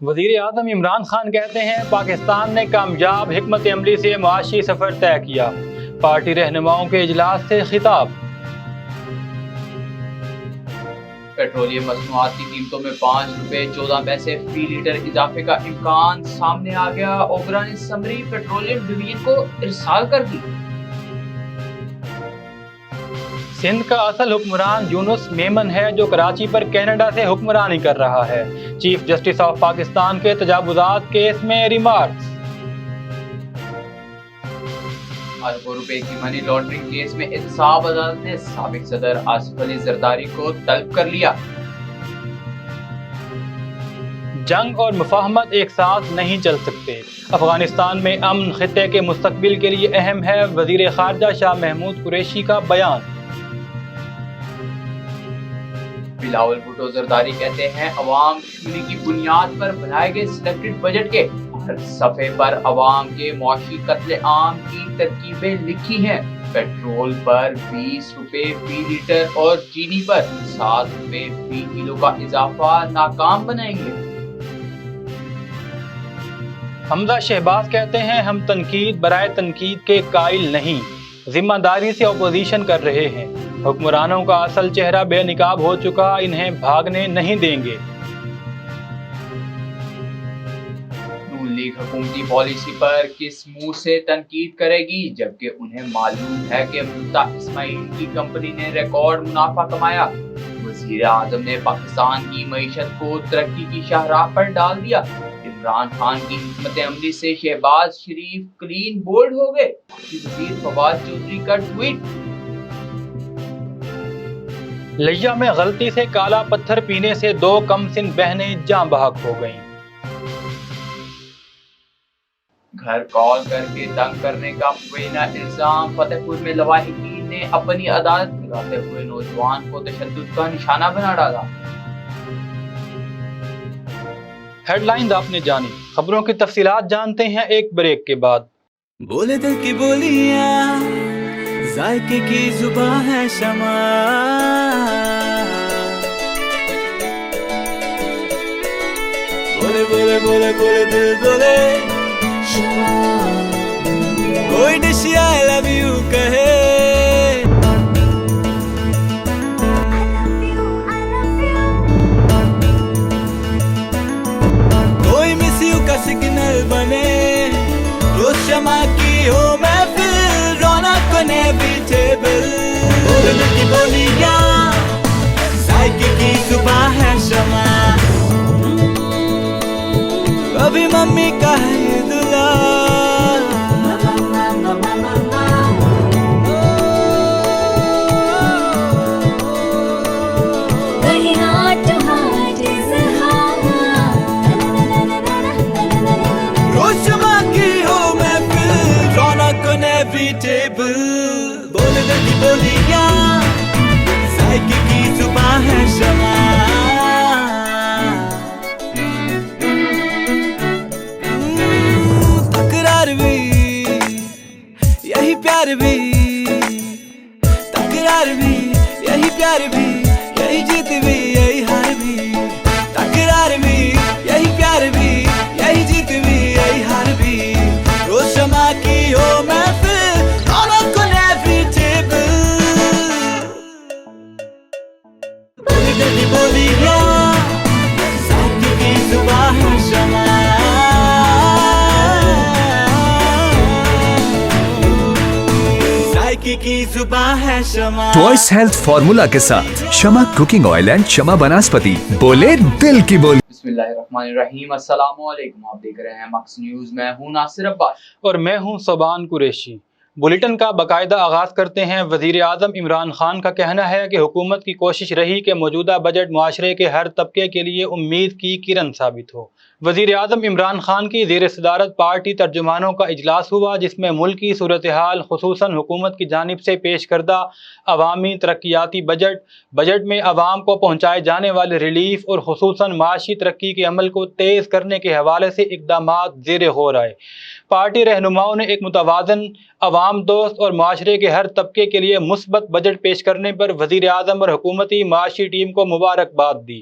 وزیر اعظم عمران خان کہتے ہیں پاکستان نے کامیاب حکمت عملی سے معاشی سفر طے کیا، پارٹی رہنماؤں کے اجلاس سے خطاب۔ پیٹرولیم مصنوعات کی قیمتوں میں 5 روپے 14 پیسے فی لیٹر اضافے کا امکان سامنے آ گیا۔ اوگرا نے سمری پیٹرولیم ڈویژن کو ارسال کر دی۔ سندھ کا اصل حکمران یونس میمن ہے جو کراچی پر کینیڈا سے حکمرانی کر رہا ہے، چیف جسٹس آف پاکستان کے تجاوزات کیس میں ریمارکس۔ اربوں روپے کی منی لانڈرنگ کیس میں احتساب عدالت نے سابق صدر آصف علی زرداری کو طلب کر لیا۔ جنگ اور مفاہمت ایک ساتھ نہیں چل سکتے، افغانستان میں امن خطے کے مستقبل کے لیے اہم ہے، وزیر خارجہ شاہ محمود قریشی کا بیان۔ بلاول بھٹو زرداری کہتے ہیں عوام دشمنی کی بنیاد پر بنائے گئے سلیکٹڈ بجٹ کے ہر صفحے پر عوام کے معاشی قتل عام کی ترکیبیں لکھی ہیں۔ پیٹرول پر 20 روپے فی لیٹر اور چینی پر 7 روپے فی کلو کا اضافہ ناکام بنائیں گے۔ حمزہ شہباز کہتے ہیں ہم تنقید برائے تنقید کے قائل نہیں، ذمہ داری سے اپوزیشن کر رہے ہیں، حکمرانوں کا اصل چہرہ بے نقاب ہو چکا، انہیں بھاگنے نہیں دیں گے۔ نون لیگ حکومتی پالیسی پر کس منہ سے تنقید کرے گی جبکہ انہیں معلوم ہے کہ مفتاح اسماعیل کی کمپنی نے ریکارڈ منافع کمایا۔ وزیر اعظم نے پاکستان کی معیشت کو ترقی کی شاہراہ پر ڈال دیا۔ عمران خان کی حکمت عملی سے شہباز شریف کلین بولڈ ہو گئے۔ وزیر فواد چودھری کا ٹویٹ۔ لیا میں غلطی سے کالا پتھر پینے سے 2 کم سن بہنیں جاں بحق ہو گئیں۔ گھر کال کر کے تنگ کرنے کا مبینہ الزام، فتح پور میں لواحقین نے اپنی عدالت بلاتے ہوئے نوجوان کو تشدد کا نشانہ بنا ڈالا۔ ہیڈ لائنز آپ نے جانی، خبروں کی تفصیلات جانتے ہیں ایک بریک کے بعد۔ بولے دل کی بولیاں، ذائقے کی زبان ہے شمع، بولے بولے بولے بولے دل بولے کوئی ڈش آئی لو یو کہے، کوئی مس یو کا سگنل بنے، روز شمع کی ہو محفل، رونق نے بھی ٹیبل، بولے دل کی بولیاں، ذائقے کی زبان ہے شمع، ابھی ممی کا ہے دلہا، روز شمع کی ہو محفل، رونق نے بھی ٹیبل، بولے دل کی بولیاں، ذائقے کی زبان ہے شمع، یہی پیار بھی، تکرار بھی، یہی پیار بھی، یہی جیت بھی، یہی ہار بھی، تکرار بھی، یہی پیار بھی، یہی جیت بھی، یہی ہار بھی، روز شمع کی ہو محفل، رونق نے بھی ٹیبل، بولی دل بولیاں، ذائقے کی زبان ہے شمع، کی زبان ہے شمع، ٹوائس ہیلتھ فارمولا کے ساتھ شمع کوکنگ آئل اینڈ شمع بناسپتی، بولے دل کی بولی۔ بسم اللہ الرحمن الرحیم، السلام علیکم، آپ دیکھ رہے ہیں مکس نیوز، میں ہوں ناصر عباس اور میں ہوں صبان قریشی۔ بلیٹن کا باقاعدہ آغاز کرتے ہیں۔ وزیر اعظم عمران خان کا کہنا ہے کہ حکومت کی کوشش رہی کہ موجودہ بجٹ معاشرے کے ہر طبقے کے لیے امید کی کرن ثابت ہو۔ وزیر اعظم عمران خان کی زیر صدارت پارٹی ترجمانوں کا اجلاس ہوا، جس میں ملکی صورتحال خصوصاً حکومت کی جانب سے پیش کردہ عوامی ترقیاتی بجٹ میں عوام کو پہنچائے جانے والے ریلیف اور خصوصاً معاشی ترقی کے عمل کو تیز کرنے کے حوالے سے اقدامات زیر غور آئے۔ پارٹی رہنماؤں نے ایک متوازن، عوام دوست اور معاشرے کے ہر طبقے کے لیے مثبت بجٹ پیش کرنے پر وزیر اعظم اور حکومتی معاشی ٹیم کو مبارکباد دی۔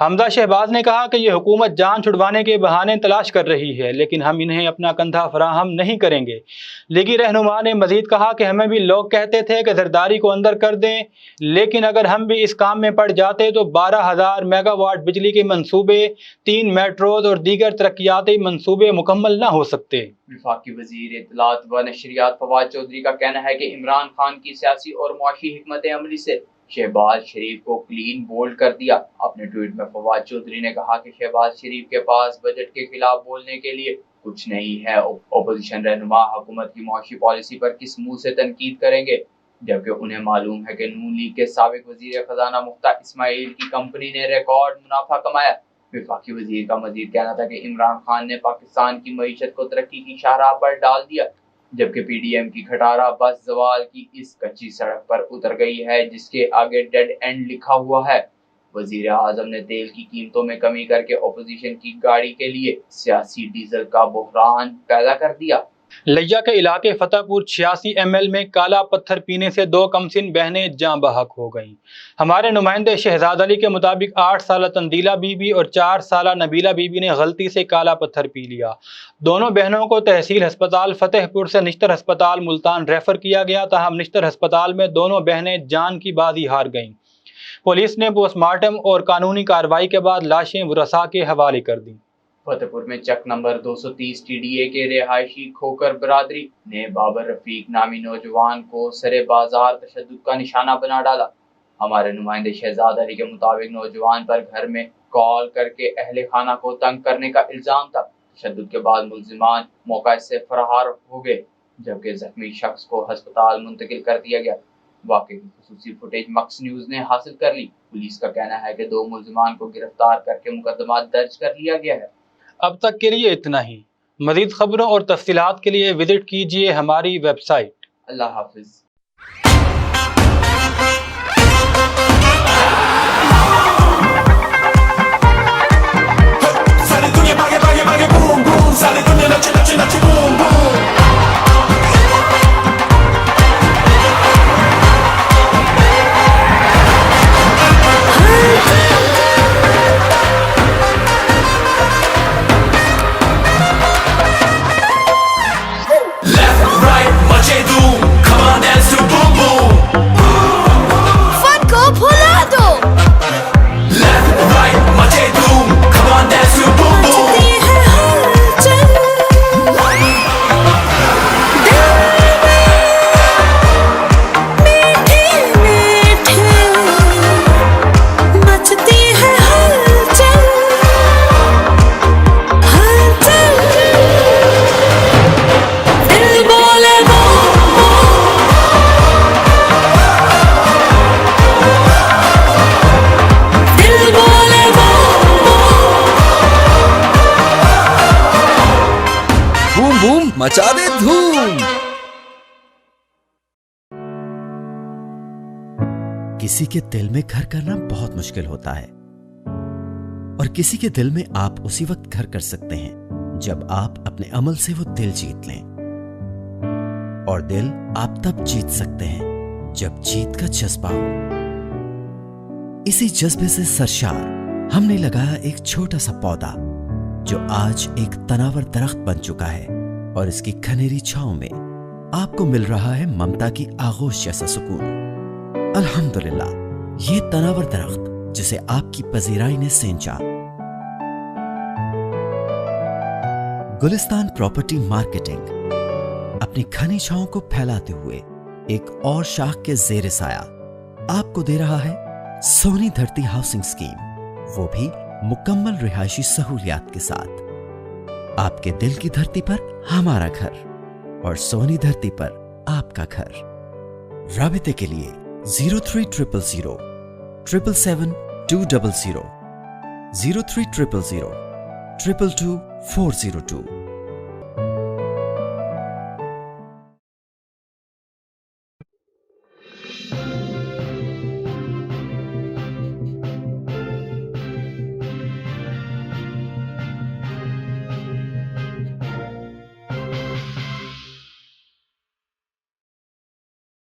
حمزہ شہباز نے کہا کہ یہ حکومت جان چھڑوانے کے بہانے تلاش کر رہی ہے، لیکن ہم انہیں اپنا کندھا فراہم نہیں کریں گے۔ لیگی رہنما نے مزید کہا کہ ہمیں بھی لوگ کہتے تھے کہ زرداری کو اندر کر دیں، لیکن اگر ہم بھی اس کام میں پڑ جاتے تو 12,000 میگا واٹ بجلی کے منصوبے، 3 میٹروز اور دیگر ترقیاتی منصوبے مکمل نہ ہو سکتے۔ وفاقی وزیر اطلاعات و نشریات فواد چودھری کا کہنا ہے کہ عمران خان کی سیاسی اور معاشی حکمت عملی سے شہباز شریف کو کلین بولڈ کر دیا۔ اپنے ٹویٹ میں فواد چودھری نے کہا کہ شہباز شریف کے پاس بجٹ کے خلاف بولنے کے لیے کچھ نہیں ہے۔ اپوزیشن رہنما حکومت کی معاشی پالیسی پر کس منہ سے تنقید کریں گے، جبکہ انہیں معلوم ہے کہ نون لیگ کے سابق وزیر خزانہ مفتاح اسماعیل کی کمپنی نے ریکارڈ منافع کمایا۔ وفاقی وزیر کا مزید کہنا تھا کہ عمران خان نے پاکستان کی معیشت کو ترقی کی شاہراہ پر ڈال دیا، جبکہ پی ڈی ایم کی کھٹارہ بس زوال کی اس کچی سڑک پر اتر گئی ہے جس کے آگے ڈیڈ اینڈ لکھا ہوا ہے۔ وزیر اعظم نے تیل کی قیمتوں میں کمی کر کے اپوزیشن کی گاڑی کے لیے سیاسی ڈیزل کا بحران پیدا کر دیا۔ لیا کے علاقے فتح پور 86 ML میں کالا پتھر پینے سے 2 کمسن بہنیں جاں بحق ہو گئیں۔ ہمارے نمائندے شہزاد علی کے مطابق 8 سالہ تندیلہ بی بی اور 4 سالہ نبیلہ بی بی نے غلطی سے کالا پتھر پی لیا۔ دونوں بہنوں کو تحصیل ہسپتال فتح پور سے نشتر ہسپتال ملتان ریفر کیا گیا، تاہم نشتر ہسپتال میں دونوں بہنیں جان کی بازی ہار گئیں۔ پولیس نے پوسٹ مارٹم اور قانونی کارروائی کے بعد لاشیں ورثاء کے حوالے کر دیں۔ فتح پور میں چک نمبر 230 TDA کے رہائشی کھوکر برادری نے بابر رفیق نامی نوجوان کو سرے بازار تشدد کا نشانہ بنا ڈالا۔ ہمارے نمائندے شہزاد علی کے مطابق نوجوان پر گھر میں کال کر کے اہل خانہ کو تنگ کرنے کا الزام تھا۔ تشدد کے بعد ملزمان موقع سے فرار ہو گئے، جبکہ زخمی شخص کو ہسپتال منتقل کر دیا گیا۔ واقعے کی خصوصی فوٹیج مکس نیوز نے حاصل کر لی۔ پولیس کا کہنا ہے کہ 2 ملزمان کو گرفتار کر کے مقدمات درج کر لیا گیا ہے۔ اب تک کے لیے اتنا ہی۔ مزید خبروں اور تفصیلات کے لیے وزٹ کیجیے ہماری ویب سائٹ۔ اللہ حافظ۔ مچا دے دھوم۔ کسی کے دل میں گھر کرنا بہت مشکل ہوتا ہے، اور کسی کے دل میں آپ اسی وقت گھر کر سکتے ہیں جب آپ اپنے عمل سے وہ دل جیت لیں، اور دل آپ تب جیت سکتے ہیں جب جیت کا جذبہ ہو۔ اسی جذبے سے سرشار ہم نے لگایا ایک چھوٹا سا پودا جو آج ایک تناور درخت بن چکا ہے، اور اس کی گھنیری چھاؤں میں آپ کو مل رہا ہے ممتا کی آغوش جیسا سکون۔ الحمدللہ، یہ تناور درخت جسے آپ کی پذیرائی نے سینچا۔ گلستان پراپرٹی مارکیٹنگ اپنی گھنی چھاؤں کو پھیلاتے ہوئے ایک اور شاخ کے زیر سایہ آپ کو دے رہا ہے سونی دھرتی ہاؤسنگ اسکیم، وہ بھی مکمل رہائشی سہولیات کے ساتھ۔ آپ کے دل کی دھرتی پر ہمارا گھر، اور سونی دھرتی پر آپ کا گھر۔ رابطے کے لیے 03000 777 200 03000 222 402